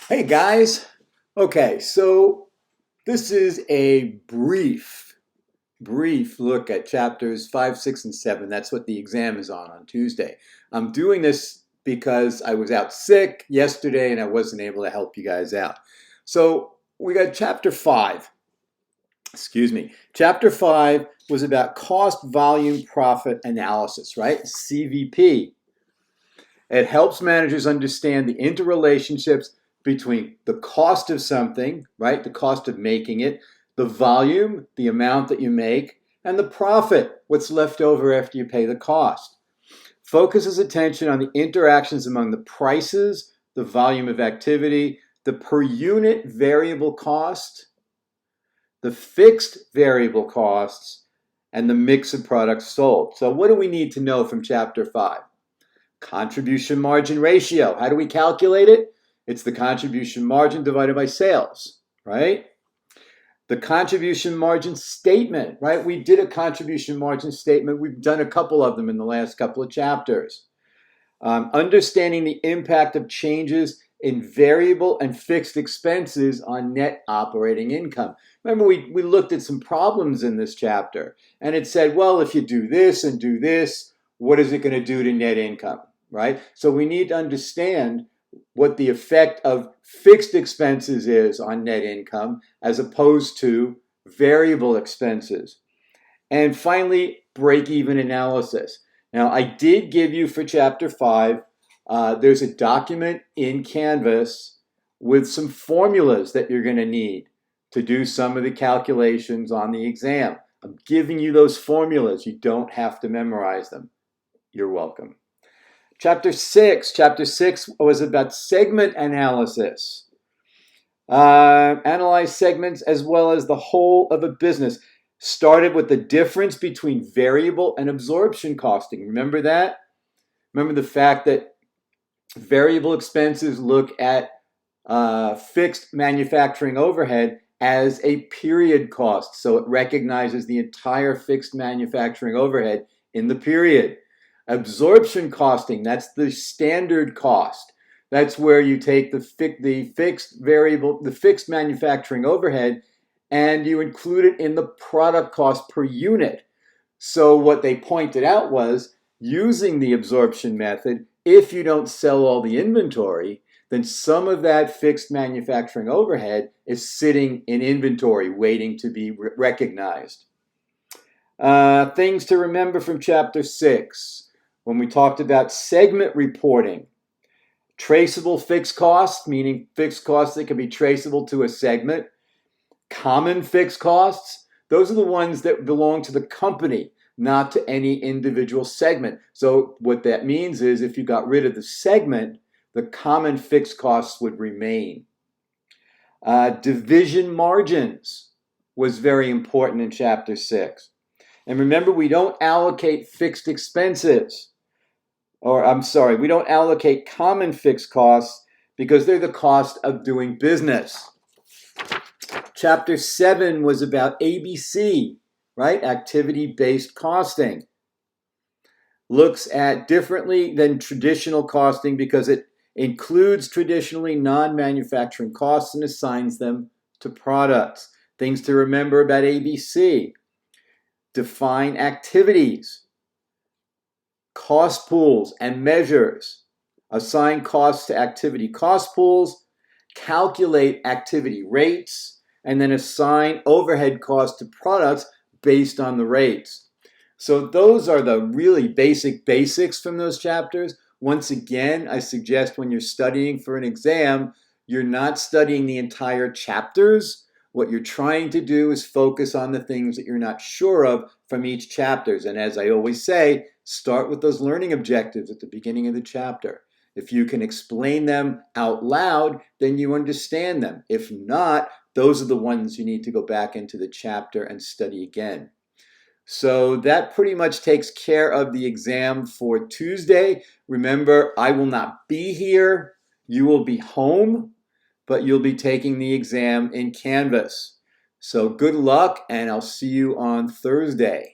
Hey guys. Okay, so this is a brief look at chapters 5, 6, and 7. That's what the exam is on Tuesday. I'm doing this because I was out sick yesterday and I wasn't able to help you guys out. So we got chapter 5. Excuse me. Chapter 5 was about cost volume profit analysis, right? CVP. It helps managers understand the interrelationships between the cost of something, right? The cost of making it, the volume, the amount that you make, and the profit, what's left over after you pay the cost. Focuses attention on the interactions among the prices, the volume of activity, the per unit variable cost, the fixed variable costs, and the mix of products sold. So what do we need to know from chapter 5? Contribution margin ratio. How do we calculate it? It's the contribution margin divided by sales, right? The contribution margin statement, right? We did a contribution margin statement. We've done a couple of them in the last couple of chapters. Understanding the impact of changes in variable and fixed expenses on net operating income. Remember, we looked at some problems in this chapter, and it said, well, if you do this and do this, what is it going to do to net income, right? So we need to understand what the effect of fixed expenses is on net income as opposed to variable expenses. And finally, break-even analysis. Now, I did give you for chapter 5, there's a document in Canvas with some formulas that you're going to need to do some of the calculations on the exam. I'm giving you those formulas. You don't have to memorize them. You're welcome. Chapter 6 was about segment analysis. Analyze segments as well as the whole of a business. Started with the difference between variable and absorption costing. Remember that? Remember the fact that variable expenses look at fixed manufacturing overhead as a period cost. So it recognizes the entire fixed manufacturing overhead in the period. Absorption costing, that's the standard cost. That's where you take the fixed manufacturing overhead and you include it in the product cost per unit. So what they pointed out was using the absorption method, if you don't sell all the inventory, then some of that fixed manufacturing overhead is sitting in inventory waiting to be recognized. Things to remember from chapter 6 when we talked about segment reporting. Traceable fixed costs, meaning fixed costs that can be traceable to a segment. Common fixed costs, those are the ones that belong to the company, not to any individual segment. So what that means is if you got rid of the segment, the common fixed costs would remain. Division margins was very important in chapter 6. And remember, we don't allocate fixed expenses. We don't allocate common fixed costs because they're the cost of doing business. Chapter 7 was about ABC, right? Activity-based costing. Looks at differently than traditional costing because it includes traditionally non-manufacturing costs and assigns them to products. Things to remember about ABC. Define activities, cost pools and measures. Assign costs to activity cost pools, calculate activity rates, and then assign overhead costs to products based on the rates. So those are the really basics from those chapters. Once again, I suggest when you're studying for an exam, you're not studying the entire chapters. What you're trying to do is focus on the things that you're not sure of from each chapters. And as I always say, start with those learning objectives at the beginning of the chapter. If you can explain them out loud, then you understand them. If not, those are the ones you need to go back into the chapter and study again. So that pretty much takes care of the exam for Tuesday. Remember, I will not be here. You will be home, but you'll be taking the exam in Canvas. So good luck, and I'll see you on Thursday.